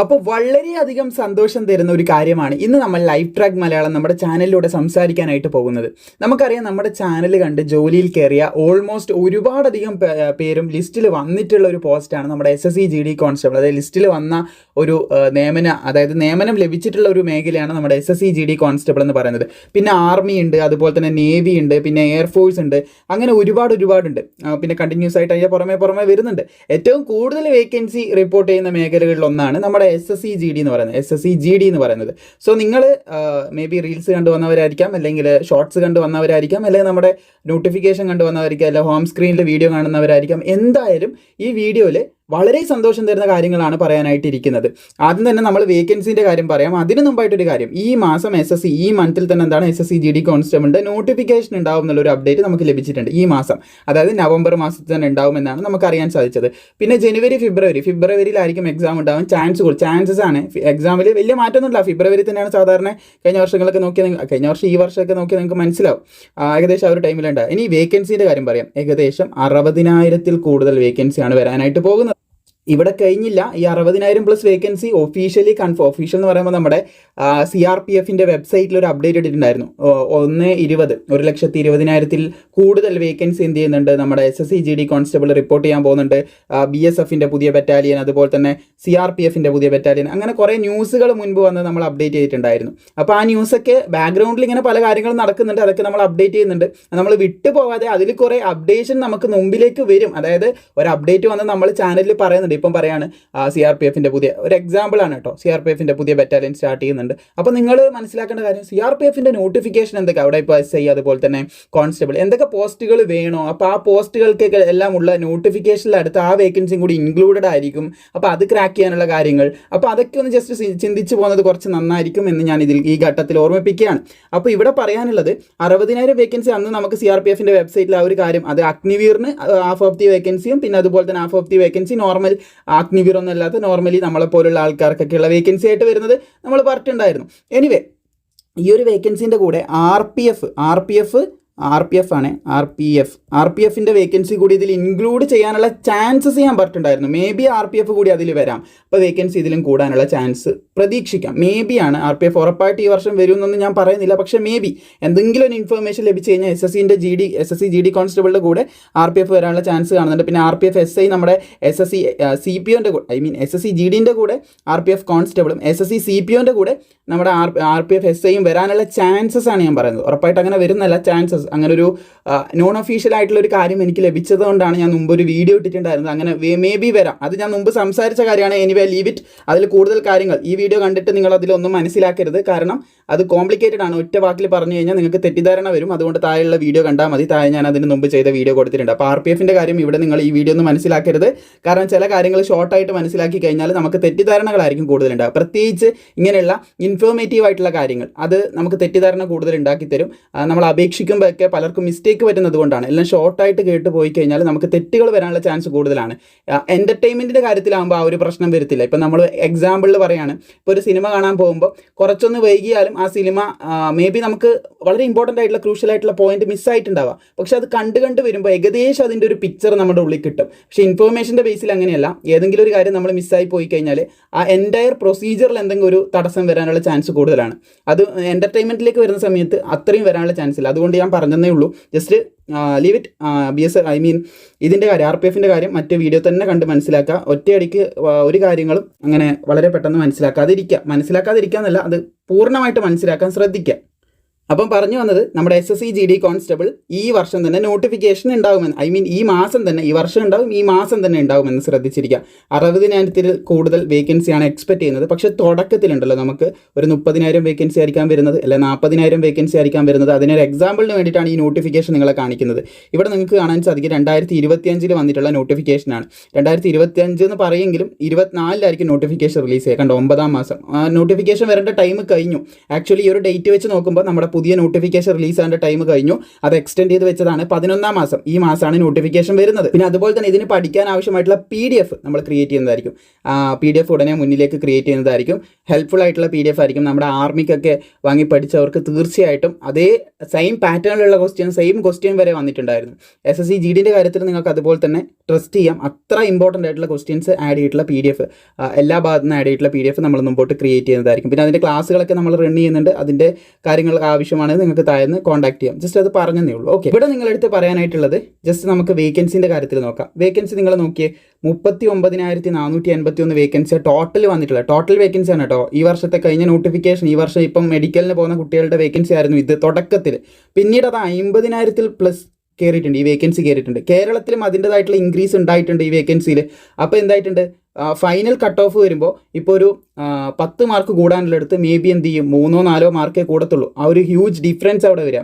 അപ്പോൾ വളരെയധികം സന്തോഷം തരുന്ന ഒരു കാര്യമാണ് ഇന്ന് നമ്മൾ ലൈഫ് ട്രാക്ക് മലയാളം നമ്മുടെ ചാനലിലൂടെ സംസാരിക്കാനായിട്ട് പോകുന്നത്. നമുക്കറിയാം, നമ്മുടെ ചാനൽ കണ്ട് ജോലിയിൽ കയറിയ ഓൾമോസ്റ്റ് ഒരുപാടധികം പേരും ലിസ്റ്റിൽ വന്നിട്ടുള്ള ഒരു പോസ്റ്റാണ് നമ്മുടെ SSC-GD കോൺസ്റ്റബിൾ. അതായത് ലിസ്റ്റിൽ വന്ന ഒരു നിയമനം ലഭിച്ചിട്ടുള്ള ഒരു മേഖലയാണ് നമ്മുടെ SSC-GD കോൺസ്റ്റബിൾ എന്ന് പറയുന്നത്. പിന്നെ ആർമി ഉണ്ട്, അതുപോലെ തന്നെ നേവി ഉണ്ട്, പിന്നെ എയർഫോഴ്സ് ഉണ്ട്, അങ്ങനെ ഒരുപാടുണ്ട്. പിന്നെ കണ്ടിന്യൂസ് ആയിട്ട് അതിൻ്റെ പുറമെ വരുന്നുണ്ട്. ഏറ്റവും കൂടുതൽ വേക്കൻസി റിപ്പോർട്ട് ചെയ്യുന്ന മേഖലകളിലൊന്നാണ് നമ്മുടെ SSC-GD എന്ന് പറയുന്നത്. സോ നിങ്ങൾ മേ ബി റീൽസ് കണ്ടുവന്നവരായിരിക്കാം, അല്ലെങ്കിൽ ഷോർട്സ് കണ്ടുവന്നവരായിരിക്കാം, അല്ലെങ്കിൽ നമ്മുടെ നോട്ടിഫിക്കേഷൻ കണ്ടുവന്നവരായിരിക്കാം, അല്ലെങ്കിൽ ഹോം സ്ക്രീനിൽ വീഡിയോ കാണുന്നവരായിരിക്കാം. എന്തായാലും ഈ വീഡിയോയിൽ വളരെ സന്തോഷം തരുന്ന കാര്യങ്ങളാണ് പറയാനായിട്ടിരിക്കുന്നത്. ആദ്യം തന്നെ നമ്മൾ വേക്കൻസിൻ്റെ കാര്യം പറയാം. അതിന് മുമ്പായിട്ടൊരു കാര്യം, ഈ മാസം ഈ മന്തിൽ തന്നെ എന്താണ് SSC-GD കോൺസ്റ്റബിളിൻ്റെ നോട്ടിഫിക്കേഷൻ ഉണ്ടാവും എന്നുള്ളൊരു അപ്ഡേറ്റ് നമുക്ക് ലഭിച്ചിട്ടുണ്ട്. ഈ മാസം, അതായത് നവംബർ മാസത്തിൽ തന്നെ ഉണ്ടാവുമെന്നാണ് നമുക്ക് അറിയാൻ സാധിച്ചത്. പിന്നെ ജനുവരി ഫെബ്രുവരിയിലായിരിക്കും എക്സാം ഉണ്ടാവാൻ ചാൻസസ് ആണ്. എക്സാമിൽ വലിയ മാറ്റമൊന്നുമില്ല. ഫെബ്രുവരി തന്നെയാണ് സാധാരണ. കഴിഞ്ഞ വർഷം ഈ വർഷമൊക്കെ നോക്കിയാൽ നിങ്ങൾക്ക് മനസ്സിലാവും ഏകദേശം ആ ഒരു ടൈമിലുണ്ടാകും. ഇനി വേക്കൻസിൻ്റെ കാര്യം പറയാം. ഏകദേശം 60,000-ൽ കൂടുതൽ വേക്കൻസിയാണ് വരാനായിട്ട് പോകുന്നത്. ഇവിടെ കഴിഞ്ഞില്ല. ഈ 60,000+ വേക്കൻസി ഒഫീഷ്യൽ എന്ന് പറയുമ്പോൾ നമ്മുടെ CRPF വെബ്സൈറ്റിൽ ഒരു അപ്ഡേറ്റ് ഇട്ടിട്ടുണ്ടായിരുന്നു. 1,20,000 കൂടുതൽ വേക്കൻസി എന്ത് ചെയ്യുന്നുണ്ട്, നമ്മുടെ SSC-GD കോൺസ്റ്റബിൾ റിപ്പോർട്ട് ചെയ്യാൻ പോകുന്നുണ്ട്. BSF പുതിയ ബറ്റാലിയൻ, അതുപോലെ തന്നെ CRPF പുതിയ ബറ്റാലിയൻ, അങ്ങനെ കുറേ ന്യൂസുകൾ മുൻപ് വന്ന് നമ്മൾ അപ്ഡേറ്റ് ചെയ്തിട്ടുണ്ടായിരുന്നു. അപ്പോൾ ആ ന്യൂസൊക്കെ ബാക്ക്ഗ്രൗണ്ടിൽ ഇങ്ങനെ പല കാര്യങ്ങളും നടക്കുന്നുണ്ട്. അതൊക്കെ നമ്മൾ അപ്ഡേറ്റ് ചെയ്യുന്നുണ്ട്. നമ്മൾ വിട്ടു പോകാതെ അതിൽ കുറേ അപ്ഡേഷൻ നമുക്ക് മുമ്പിലേക്ക് വരും. അതായത് ഒരു അപ്ഡേറ്റ് വന്ന് നമ്മൾ ചാനലിൽ പറയുന്നുണ്ട്. ഇപ്പം പറയാണ് CRPF പുതിയ ഒരു എക്സാമ്പിൾ ആണ് കേട്ടോ. CRPF പുതിയ ബറ്റാലിയൻ സ്റ്റാർട്ട് ചെയ്യുന്നുണ്ട്. അപ്പോൾ നിങ്ങൾ മനസ്സിലാക്കേണ്ട കാര്യം, CRPF നോട്ടിഫിക്കേഷൻ എന്തൊക്കെ, അവിടെ ഇപ്പോൾ SI അതുപോലെ തന്നെ കോൺസ്റ്റബിൾ എന്തൊക്കെ പോസ്റ്റുകൾ വേണോ, അപ്പോൾ ആ പോസ്റ്റുകൾക്കൊക്കെ എല്ലാം ഉള്ള നോട്ടിഫിക്കേഷനിൽ അടുത്ത് ആ വേക്കൻസിയും കൂടി ഇൻക്ലൂഡഡ് ആയിരിക്കും. അപ്പോൾ അത് ക്രാക്ക് ചെയ്യാനുള്ള കാര്യങ്ങൾ, അപ്പോൾ അതൊക്കെ ഒന്ന് ജസ്റ്റ് ചിന്തിച്ച് പോകുന്നത് കുറച്ച് നന്നായിരിക്കും എന്ന് ഞാൻ ഈ ഘട്ടത്തിൽ ഓർമ്മിപ്പിക്കുകയാണ്. അപ്പോൾ ഇവിടെ പറയാനുള്ളത്, 60,000 വേക്കൻസി അന്ന് നമുക്ക് CRPF വെബ്സൈറ്റിൽ ആ ഒരു കാര്യം, അത് അഗ്നിവീറിന് half of the വേക്കൻസിയും, പിന്നെ അതുപോലെ തന്നെ half of the vacancy normal Agniveer ഒന്നും അല്ലാത്ത നോർമലി നമ്മളെപ്പോലുള്ള ആൾക്കാർക്കൊക്കെയുള്ള വേക്കൻസി ആയിട്ട് വരുന്നത് നമ്മൾ പറഞ്ഞിട്ടുണ്ടായിരുന്നു. എനിവേ, ഈ ഒരു വേക്കൻസിൻ്റെ കൂടെ RPF വേക്കൻസി കൂടി ഇതിൽ ഇൻക്ലൂഡ് ചെയ്യാനുള്ള ചാൻസസ് ഞാൻ പറഞ്ഞിട്ടുണ്ടായിരുന്നു. മേ ബി RPF കൂടി അതിൽ വരാം. അപ്പോൾ വേക്കൻസി ഇതിലും കൂടാനുള്ള ചാൻസ് പ്രതീക്ഷിക്കാം. മേ ബി ആണ്. RPF ഉറപ്പായിട്ട് ഈ വർഷം വരുമെന്നൊന്നും ഞാൻ പറയുന്നില്ല. പക്ഷേ മേ ബി എന്തെങ്കിലും ഒരു ഇൻഫർമേഷൻ ലഭിച്ചു കഴിഞ്ഞാൽ SSC-GD കോൺസ്റ്റബിളിൻ്റെ കൂടെ RPF വരാനുള്ള ചാൻസ് കാണുന്നുണ്ട്. പിന്നെ RPF SI നമ്മുടെ SSC-CPO കൂടെ, SSC-GD കൂടെ RPF കോൺസ്റ്റബിളും SSC-CPO കൂടെ നമ്മുടെ RPF SIയും വരാനുള്ള ചാൻസസ് ആണ് ഞാൻ പറയുന്നത്. ഉറപ്പായിട്ട് അങ്ങനെ വരുന്നല്ല, ചാൻസസ്. അങ്ങനെ ഒരു നോൺ ഒഫീഷ്യൽ ആയിട്ടുള്ളൊരു കാര്യം എനിക്ക് ലഭിച്ചത് കൊണ്ടാണ് ഞാൻ മുമ്പ് ഒരു വീഡിയോ ഇട്ടിട്ടുണ്ടായിരുന്നത്. അങ്ങനെ മേ ബി വരാം. അത് ഞാൻ മുമ്പ് സംസാരിച്ച കാര്യമാണ്. Anyway leave it. അതിൽ കൂടുതൽ കാര്യങ്ങൾ ഈ വീഡിയോ കണ്ടിട്ട് നിങ്ങൾ അതിലൊന്നും മനസ്സിലാക്കരുത്. കാരണം അത് കോംപ്ലിക്കേറ്റഡ് ആണ്. ഒറ്റ വാക്കിൽ പറഞ്ഞു കഴിഞ്ഞാൽ നിങ്ങൾക്ക് തെറ്റിദ്ധാരണ വരും. അതുകൊണ്ട് താഴെയുള്ള വീഡിയോ കണ്ടാൽ മതി. താഴെ ഞാൻ അതിന് മുമ്പ് ചെയ്ത വീഡിയോ കൊടുത്തിട്ടുണ്ട്. അപ്പോൾ RPF കാര്യം ഇവിടെ നിങ്ങൾ ഈ വീഡിയോ ഒന്നും മനസ്സിലാക്കരുത്. കാരണം ചില കാര്യങ്ങൾ ഷോർട്ടായിട്ട് മനസ്സിലാക്കി കഴിഞ്ഞാൽ നമുക്ക് തെറ്റിദ്ധാരണകളായിരിക്കും കൂടുതലുണ്ടാകുക. പ്രത്യേകിച്ച് ഇങ്ങനെയുള്ള ഇൻഫോർമേറ്റീവ് ആയിട്ടുള്ള കാര്യങ്ങൾ അത് നമുക്ക് തെറ്റിദ്ധാരണ കൂടുതൽ ഉണ്ടാക്കി തരും. നമ്മൾ അപേക്ഷിക്കുമ്പോഴൊക്കെ പലർക്കും മിസ്റ്റേക്ക് പറ്റുന്നത് കൊണ്ടാണ്. എല്ലാം ഷോർട്ടായിട്ട് കേട്ട് പോയി കഴിഞ്ഞാൽ നമുക്ക് തെറ്റുകൾ വരാനുള്ള ചാൻസ് കൂടുതലാണ്. എൻ്റർടൈൻമെൻറ്റിൻ്റെ കാര്യത്തിലാകുമ്പോൾ ആ ഒരു പ്രശ്നം വരത്തില്ല. ഇപ്പം നമ്മൾ എക്സാമ്പിളിൽ പറയുകയാണ്, ഇപ്പോൾ ഒരു സിനിമ കാണാൻ പോകുമ്പോൾ കുറച്ചൊന്ന് വൈകിയാലും ആ സിനിമ മേ ബി നമുക്ക് വളരെ ഇമ്പോർട്ടൻ്റ് ആയിട്ടുള്ള ക്രൂഷ്യൽ ആയിട്ടുള്ള പോയിന്റ് മിസ്സായിട്ടുണ്ടാവാം. പക്ഷെ അത് കണ്ട് വരുമ്പോൾ ഏകദേശം അതിൻ്റെ ഒരു പിക്ചർ നമ്മുടെ ഉള്ളിൽ കിട്ടും. പക്ഷേ ഇൻഫോർമേഷൻ്റെ ബേസിൽ അങ്ങനെയല്ല. ഏതെങ്കിലും ഒരു കാര്യം നമ്മൾ മിസ്സായി പോയി കഴിഞ്ഞാൽ ആ എൻറ്റയർ പ്രൊസീജിയറിൽ എന്തെങ്കിലും ഒരു തടസ്സം വരാനുള്ള ചാൻസ് കൂടുതലാണ്. അത് എൻ്റർടൈൻമെൻറ്റിലേക്ക് വരുന്ന സമയത്ത് അത്രയും വരാനുള്ള ചാൻസ് ഇല്ല. അതുകൊണ്ട് ഞാൻ പറഞ്ഞതേ ഉള്ളൂ. Just leave it. ഇതിൻ്റെ കാര്യം, RPF കാര്യം മറ്റു വീഡിയോ തന്നെ കണ്ട് മനസ്സിലാക്കുക. ഒറ്റയടിക്ക് ഒരു കാര്യങ്ങളും അങ്ങനെ വളരെ പെട്ടെന്ന് മനസ്സിലാക്കാതിരിക്കുക എന്നല്ല, അത് പൂർണ്ണമായിട്ട് മനസ്സിലാക്കാൻ ശ്രദ്ധിക്കുക. അപ്പം പറഞ്ഞു വന്നത്, നമ്മുടെ SSC-GD കോൺസ്റ്റബിൾ ഈ വർഷം തന്നെ നോട്ടിഫിക്കേഷൻ ഉണ്ടാകുമെന്ന്, ഈ മാസം തന്നെ, ഈ വർഷം ഉണ്ടാകും, ഈ മാസം തന്നെ ഉണ്ടാകുമെന്ന് ശ്രദ്ധിച്ചിരിക്കുക. 60,000-ൽ കൂടുതൽ വേക്കൻസിയാണ് എക്സ്പെക്ട് ചെയ്യുന്നത്. പക്ഷേ തുടക്കത്തിലുണ്ടല്ലോ നമുക്ക് ഒരു 30,000 വേക്കൻസി ആയിരിക്കാൻ വരുന്നത്, അല്ലെ 40,000 വേക്കൻസി ആയിരിക്കാൻ വരുന്നത്. അതിനൊരു എക്സാമ്പിളിന് വേണ്ടിയിട്ടാണ് ഈ നോട്ടിഫിക്കേഷൻ നിങ്ങളെ കാണിക്കുന്നത്. ഇവിടെ നിങ്ങൾക്ക് കാണാൻ സാധിക്കും 2025 വന്നിട്ടുള്ള നോട്ടിഫിക്കേഷനാണ്. 2025 എന്ന് പറയുമെങ്കിലും 24-ലായിരിക്കും നോട്ടിഫിക്കേഷൻ റിലീസ് ചെയ്യുക. കണ്ടോ, 9-ാം മാസം നോട്ടിഫിക്കേഷൻ വരേണ്ട ടൈം കഴിഞ്ഞു. ആക്ച്വലി ഈ ഒരു ഡേറ്റ് വെച്ച് നോക്കുമ്പോൾ നമ്മുടെ പുതിയ നോട്ടിഫിക്കേഷൻ റിലീസ് ആകേണ്ട ടൈം കഴിഞ്ഞു, അത് എക്സ്റ്റെൻഡ് ചെയ്ത് വെച്ചതാണ് 11ാം മാസം. ഈ മാസമാണ് നോട്ടിഫിക്കേഷൻ വരുന്നത്. പിന്നെ അതുപോലെ തന്നെ ഇതിന് പഠിക്കാൻ ആവശ്യമായിട്ടുള്ള PDF നമ്മൾ ക്രിയേറ്റ് ചെയ്യുന്നതായിരിക്കും. PDF ഉടനെ മുന്നിലേക്ക് ക്രിയേറ്റ് ചെയ്യുന്നതായിരിക്കും. ഹെൽപ്ഫുൾ ആയിട്ടുള്ള PDF ആയിരിക്കും. നമ്മുടെ ആർമിക്കൊക്കെ വാങ്ങി പഠിച്ചവർക്ക് തീർച്ചയായിട്ടും അതേ സെയിം പാറ്റേണിലുള്ള സെയിം ക്വസ്റ്റ്യൻ വരെ വന്നിട്ടുണ്ടായിരുന്നു. SSC GDൻ്റെ കാര്യത്തിൽ നിങ്ങൾക്ക് അതുപോലെ തന്നെ ട്രസ്റ്റ് ചെയ്യാം. അത്ര ഇമ്പോർട്ടൻ്റ് ആയിട്ടുള്ള ക്വസ്റ്റ്യൻസ് ആഡ് ചെയ്തിട്ടുള്ള PDF, എല്ലാ ഭാഗത്തു നിന്ന് ആഡ് ചെയ്തിട്ടുള്ള PDF നമ്മൾ മുമ്പോട്ട് ക്രിയേറ്റ് ചെയ്യുന്നതായിരിക്കും. പിന്നെ അതിൻ്റെ ക്ലാസ്സുകളൊക്കെ നമ്മൾ റൺ ചെയ്യുന്നുണ്ട്. അതിൻ്റെ കാര്യങ്ങൾ ആവശ്യമാണെങ്കിൽ നിങ്ങൾക്ക് താഴ്ന്ന് കോൺടാക്ട് ചെയ്യാം. ജസ്റ്റ് അത് പറഞ്ഞതേ ഉള്ളൂ. ഓക്കെ, ഇവിടെ നിങ്ങളടുത്ത് പറയാനായിട്ടുള്ളത് ജസ്റ്റ് നമുക്ക് വേക്കൻസിൻ്റെ കാര്യത്തിൽ നോക്കാം. വേക്കൻസി നിങ്ങൾ നോക്കിയേ, 39,481 വേക്കൻസി ടോട്ടൽ വന്നിട്ടുള്ളത്. ടോട്ടൽ വേക്കൻസി ആണ് കേട്ടോ. ഈ വർഷത്തെ കഴിഞ്ഞ നോട്ടിഫിക്കേഷൻ, ഈ വർഷം ഇപ്പം മെഡിക്കലിന് പോകുന്ന കുട്ടികളുടെ വേക്കൻസി ആയിരുന്നു ഇത് തുടക്കത്തിൽ. പിന്നീട് അത് 50,000+ കയറിയിട്ടുണ്ട്. ഈ വേക്കൻസി കയറിയിട്ടുണ്ട്. കേരളത്തിലും അതിൻ്റെതായിട്ടുള്ള ഇൻക്രീസ് ഉണ്ടായിട്ടുണ്ട് ഈ വേക്കൻസിയിൽ. അപ്പോൾ എന്തായിട്ടുണ്ട്, ഫൈനൽ കട്ട് ഓഫ് വരുമ്പോൾ ഇപ്പോൾ ഒരു 10 മാർക്ക് കൂടാനുള്ളടുത്ത് മേ ബി എന്ത് ചെയ്യും, 3-4 മാർക്കേ കൂടത്തുള്ളൂ. ആ ഒരു ഹ്യൂജ് ഡിഫറൻസ് അവിടെ വരിക.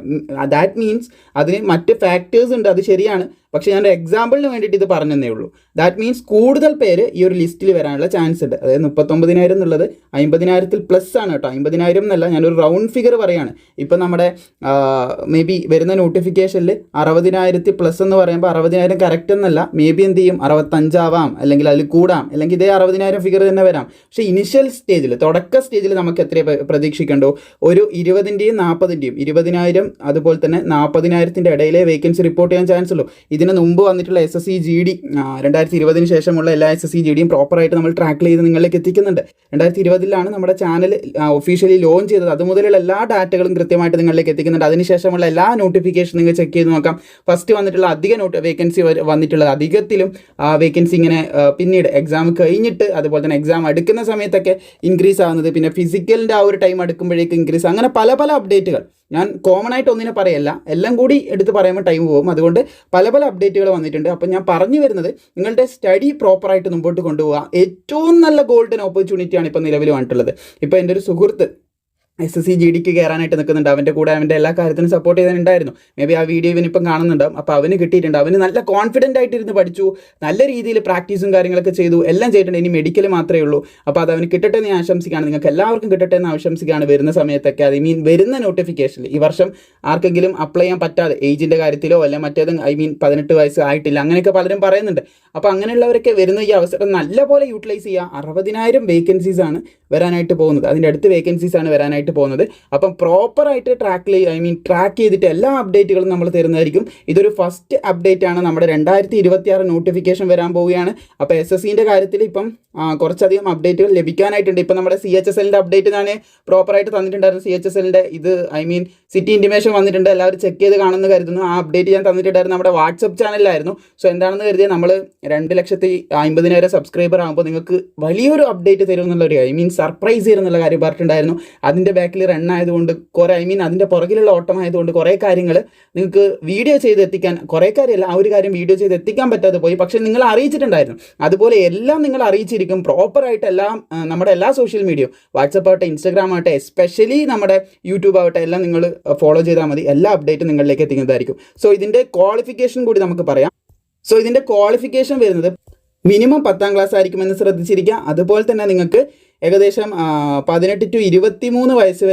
ദാറ്റ് മീൻസ് അതിന് മറ്റ് ഫാക്ടേഴ്സ് ഉണ്ട്, അത് ശരിയാണ്. പക്ഷേ ഞാൻ എക്സാമ്പിളിന് വേണ്ടിയിട്ട് ഇത് പറഞ്ഞതേ ഉള്ളൂ. ദാറ്റ് മീൻസ് കൂടുതൽ പേര് ഈ ഒരു ലിസ്റ്റിൽ വരാനുള്ള ചാൻസ് ഉണ്ട്. അതായത് 39,000 എന്നുള്ളത് 50,000+ ആണ് കേട്ടോ. 50,000 എന്നല്ല, ഞാനൊരു റൗണ്ട് ഫിഗർ പറയാണ്. ഇപ്പം നമ്മുടെ മേ ബി വരുന്ന നോട്ടിഫിക്കേഷനിൽ 60,000+ എന്ന് പറയുമ്പോൾ 60,000 കറക്റ്റ് എന്നല്ല. മേ ബി എന്ത് ചെയ്യും, 65 ആവാം, അല്ലെങ്കിൽ അതിൽ കൂടാം, അല്ലെങ്കിൽ ഇതേ 60,000 ഫിഗർ തന്നെ വരാം. പക്ഷേ ഇനിഷ്യൽ സ്റ്റേജിൽ, തുടക്ക സ്റ്റേജിൽ നമുക്ക് എത്ര പ്രതീക്ഷിക്കണ്ടോ, ഒരു 20,000-ൻ്റെയും 40,000-ൻ്റെയും 20,000 അതുപോലെ തന്നെ 40,000-ൻ്റെ ഇടയിലെ വേക്കൻസി റിപ്പോർട്ട് ചെയ്യാൻ ചാൻസ് ഉള്ളൂ. ഇതിന് മുമ്പ് വന്നിട്ടുള്ള SSC GD 2020 ശേഷമുള്ള എല്ലാ SSC GDയും പ്രോപ്പറായിട്ട് നമ്മൾ ട്രാക്ക് ചെയ്ത് നിങ്ങളിലേക്ക് എത്തിക്കുന്നുണ്ട്. 2020 നമ്മുടെ ചാനൽ ഒഫീഷ്യലി ലോഞ്ച് ചെയ്തത്. അതുമുതലുള്ള എല്ലാ ഡാറ്റകളും കൃത്യമായിട്ട് നിങ്ങളിലേക്ക് എത്തിക്കുന്നുണ്ട്. അതിനുശേഷമുള്ള എല്ലാ നോട്ടിഫിക്കേഷൻ നിങ്ങൾ ചെക്ക് ചെയ്ത് നോക്കാം. ഫസ്റ്റ് വന്നിട്ടുള്ള അധിക വേക്കൻസി വന്നിട്ടുള്ളത്, അധികത്തിലും വേക്കൻസി ഇങ്ങനെ പിന്നീട് എക്സാം കഴിഞ്ഞിട്ട് അതുപോലെ തന്നെ എക്സാം എടുക്കുന്ന സമയത്തൊക്കെ ഇൻക്രീസ് ആകുന്നത്, പിന്നെ ഫിസിക്കലിൻ്റെ ആ ഒരു ടൈം എടുക്കുമ്പോഴേക്കും ഇൻക്രീസ്, അങ്ങനെ പല പല അപ്ഡേറ്റുകൾ. ഞാൻ കോമൺ ആയിട്ട് ഒന്നിനെ പറയല്ല, എല്ലാം കൂടി എടുത്ത് പറയുമ്പോൾ ടൈം പോകും. അതുകൊണ്ട് പല പല അപ്ഡേറ്റുകൾ വന്നിട്ടുണ്ട്. അപ്പം ഞാൻ പറഞ്ഞു വരുന്നത്, നിങ്ങളുടെ സ്റ്റഡി പ്രോപ്പറായിട്ട് മുമ്പോട്ട് കൊണ്ടുപോകുക. ഏറ്റവും നല്ല ഗോൾഡൻ ഓപ്പർച്യൂണിറ്റിയാണ് ഇപ്പോൾ നിലവിൽ വന്നിട്ടുള്ളത്. ഇപ്പോൾ എൻ്റെ ഒരു സുഹൃത്ത് SSC GDക്ക് കയറാനായിട്ട് നിൽക്കുന്നുണ്ട്. അവൻ്റെ കൂടെ അവൻ്റെ എല്ലാ കാര്യത്തിനും സപ്പോർട്ട് ചെയ്തിട്ടുണ്ടായിരുന്നു. മേ ബി ആ വീഡിയോ ഇവനിപ്പം കാണുന്നുണ്ടാവും. അപ്പോൾ അവന് കിട്ടിയിട്ടുണ്ട്. അവന് നല്ല കോൺഫിഡൻ്റ് ആയിട്ടിരുന്ന് പഠിച്ചു, നല്ല രീതിയിൽ പ്രാക്ടീസും കാര്യങ്ങളൊക്കെ ചെയ്തു, എല്ലാം ചെയ്തിട്ടുണ്ട്. ഇനി മെഡിക്കൽ മാത്രമേ ഉള്ളൂ. അപ്പോൾ അത് അവന് കിട്ടട്ടെ എന്ന് ഞാൻ ആശംസിക്കുകയാണ്. നിങ്ങൾക്ക് എല്ലാവർക്കും കിട്ടട്ടെ എന്ന് ആശംസിക്കുകയാണ്. വരുന്ന സമയത്തൊക്കെ, വരുന്ന നോട്ടിഫിക്കേഷനിൽ ഈ വർഷം ആർക്കെങ്കിലും അപ്ലൈ ചെയ്യാൻ പറ്റാതെ, ഏജിൻ്റെ കാര്യത്തിലോ അല്ല മറ്റേതും 18 വയസ്സ് ആയിട്ടില്ല, അങ്ങനെയൊക്കെ പലരും പറയുന്നുണ്ട്. അപ്പോൾ അങ്ങനെയുള്ളവരൊക്കെ വരുന്ന ഈ അവസരം നല്ലപോലെ യൂട്ടിലൈസ് ചെയ്യുക. 60,000 വേക്കൻസീസാണ് വരാനായിട്ട് പോകുന്നത്. അതിൻ്റെ അടുത്ത് വേക്കൻസീസാണ് വരാനായിട്ട് പോകുന്നത്. അപ്പം പ്രോപ്പറായിട്ട് ട്രാക്ക് ചെയ്തിട്ട് എല്ലാ അപ്ഡേറ്റുകളും നമ്മൾ തരുന്നതായിരിക്കും. ഇതൊരു ഫസ്റ്റ് അപ്ഡേറ്റ് ആണ്. നമ്മുടെ 2026 നോട്ടിഫിക്കേഷൻ വരാൻ പോവുകയാണ്. അപ്പോൾ SSCൻ്റെ കാര്യത്തിൽ ഇപ്പം കുറച്ചധികം അപ്ഡേറ്റുകൾ ലഭിക്കാനായിട്ടുണ്ട്. ഇപ്പം നമ്മുടെ CHSLൻ്റെ അപ്ഡേറ്റ് ഞാൻ പ്രോപ്പറായിട്ട് തന്നിട്ടുണ്ടായിരുന്നു. CHSLൻ്റെ ഇത് സിറ്റി ഇൻറ്റിമേഷൻ വന്നിട്ടുണ്ട്. എല്ലാവരും ചെക്ക് ചെയ്ത് കാണുമെന്ന് കരുതുന്നു. ആ അപ്ഡേറ്റ് ഞാൻ തന്നിട്ടുണ്ടായിരുന്നു. നമ്മുടെ വാട്സപ്പ് ചാനലിലായിരുന്നു. സോ എന്താണെന്ന് കരുതിയാൽ, നമ്മൾ 2,50,000 സബ്സ്ക്രൈബർ ആകുമ്പോൾ നിങ്ങൾക്ക് വലിയൊരു അപ്ഡേറ്റ് തരും എന്നുള്ളൊരു സർപ്രൈസ് തരുന്നുള്ള കാര്യം പറഞ്ഞിട്ടുണ്ടായിരുന്നു. അതിൻ്റെ ബാക്കിൽ റൺ ആയതുകൊണ്ട് കുറേ അതിൻ്റെ പുറകിലുള്ള ഓട്ടമായതുകൊണ്ട് കുറേ കാര്യങ്ങൾ നിങ്ങൾക്ക് വീഡിയോ ചെയ്ത് എത്തിക്കാൻ, കുറേ കാര്യമല്ല, ആ ഒരു കാര്യം വീഡിയോ ചെയ്ത് എത്തിക്കാൻ പറ്റാതെ പോയി. പക്ഷേ നിങ്ങൾ അറിയിച്ചിട്ടുണ്ടായിരുന്നു. അതുപോലെ എല്ലാം നിങ്ങൾ അറിയിച്ചിരിക്കും പ്രോപ്പറായിട്ട്. എല്ലാം നമ്മുടെ എല്ലാ സോഷ്യൽ മീഡിയയും, വാട്സപ്പ് ആവട്ടെ, ഇൻസ്റ്റാഗ്രാം ആവട്ടെ, എസ്പെഷ്യലി നമ്മുടെ യൂട്യൂബ് ആവട്ടെ, എല്ലാം നിങ്ങൾ ഫോളോ ചെയ്താൽ മതി. എല്ലാ അപ്ഡേറ്റും നിങ്ങളിലേക്ക് എത്തിക്കുന്നതായിരിക്കും. സോ ഇതിൻ്റെ ക്വാളിഫിക്കേഷൻ കൂടി നമുക്ക് പറയാം. സോ ഇതിൻ്റെ ക്വാളിഫിക്കേഷൻ വരുന്നത് മിനിമം 10ാം ക്ലാസ് ആയിരിക്കുമെന്ന് ശ്രദ്ധിച്ചിരിക്കുക. അതുപോലെ തന്നെ നിങ്ങൾക്ക് ഏകദേശം 18 to 23 വയസ്സ്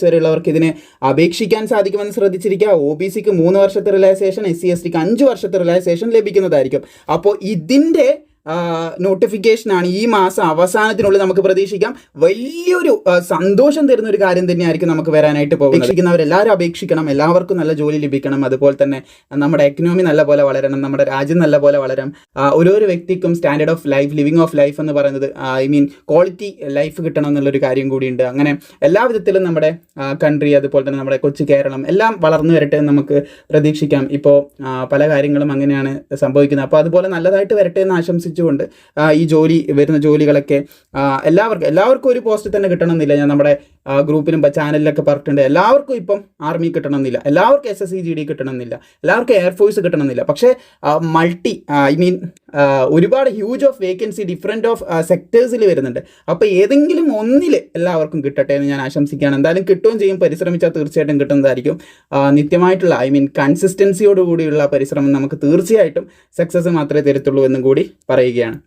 വരെയുള്ളവർക്ക് ഇതിന് അപേക്ഷിക്കാൻ സാധിക്കുമെന്ന് ശ്രദ്ധിച്ചിരിക്കുക. OBCക്ക് 3 വർഷത്തെ റിലാക്സേഷൻ, SC/STക്ക് 5 വർഷത്തെ റിലാക്സേഷൻ ലഭിക്കുന്നതായിരിക്കും. അപ്പോൾ ഇതിൻ്റെ നോട്ടിഫിക്കേഷനാണ് ഈ മാസം അവസാനത്തിനുള്ളിൽ നമുക്ക് പ്രതീക്ഷിക്കാം. വലിയൊരു സന്തോഷം തരുന്ന ഒരു കാര്യം തന്നെയായിരിക്കും നമുക്ക് വരാനായിട്ട് പോകുന്നത്. അപേക്ഷിക്കുന്നവരെല്ലാവരും അപേക്ഷിക്കണം. എല്ലാവർക്കും നല്ല ജോലി ലഭിക്കണം. അതുപോലെ തന്നെ നമ്മുടെ എക്കണോമി നല്ലപോലെ വളരണം, നമ്മുടെ രാജ്യം നല്ലപോലെ വളരണം. ഓരോരോ വ്യക്തിക്കും standard of life, living of life എന്ന് പറയുന്നത് ക്വാളിറ്റി ലൈഫ് കിട്ടണം എന്നുള്ളൊരു കാര്യം കൂടിയുണ്ട്. അങ്ങനെ എല്ലാ വിധത്തിലും നമ്മുടെ കൺട്രി, അതുപോലെ തന്നെ നമ്മുടെ കൊച്ചു കേരളം എല്ലാം വളർന്നു വരട്ടെ എന്ന് നമുക്ക് പ്രതീക്ഷിക്കാം. ഇപ്പോൾ പല കാര്യങ്ങളും അങ്ങനെയാണ് സംഭവിക്കുന്നത്. അപ്പോൾ അതുപോലെ നല്ലതായിട്ട് വരട്ടെ എന്ന് ആശംസിച്ചു കൊണ്ട് ഈ വരുന്ന ജോലികളൊക്കെ എല്ലാവർക്കും ഒരു പോസ്റ്റ് തന്നെ കിട്ടണമെന്നില്ല. ഞാൻ നമ്മുടെ ഗ്രൂപ്പിലും ചാനലിലൊക്കെ പറഞ്ഞിട്ടുണ്ട്. എല്ലാവർക്കും ഇപ്പം ആർമി കിട്ടണമെന്നില്ല, എല്ലാവർക്കും SSC GD കിട്ടണമെന്നില്ല, എല്ലാവർക്കും എയർഫോഴ്സ് കിട്ടണമെന്നില്ല. പക്ഷേ ഒരുപാട് huge of vacancy different of സെക്ടേഴ്സിൽ വരുന്നുണ്ട്. അപ്പോൾ ഏതെങ്കിലും ഒന്നിൽ എല്ലാവർക്കും കിട്ടട്ടെ എന്ന് ഞാൻ ആശംസിക്കുകയാണ്. എന്തായാലും കിട്ടുകയും ചെയ്യും. പരിശ്രമിച്ചാൽ തീർച്ചയായിട്ടും കിട്ടുന്നതായിരിക്കും. നിത്യമായിട്ടുള്ള കൺസിസ്റ്റൻസിയോടുകൂടിയുള്ള പരിശ്രമം നമുക്ക് തീർച്ചയായിട്ടും സക്സസ് മാത്രമേ തരത്തുള്ളൂ എന്നും കൂടി പറയുകയാണ്.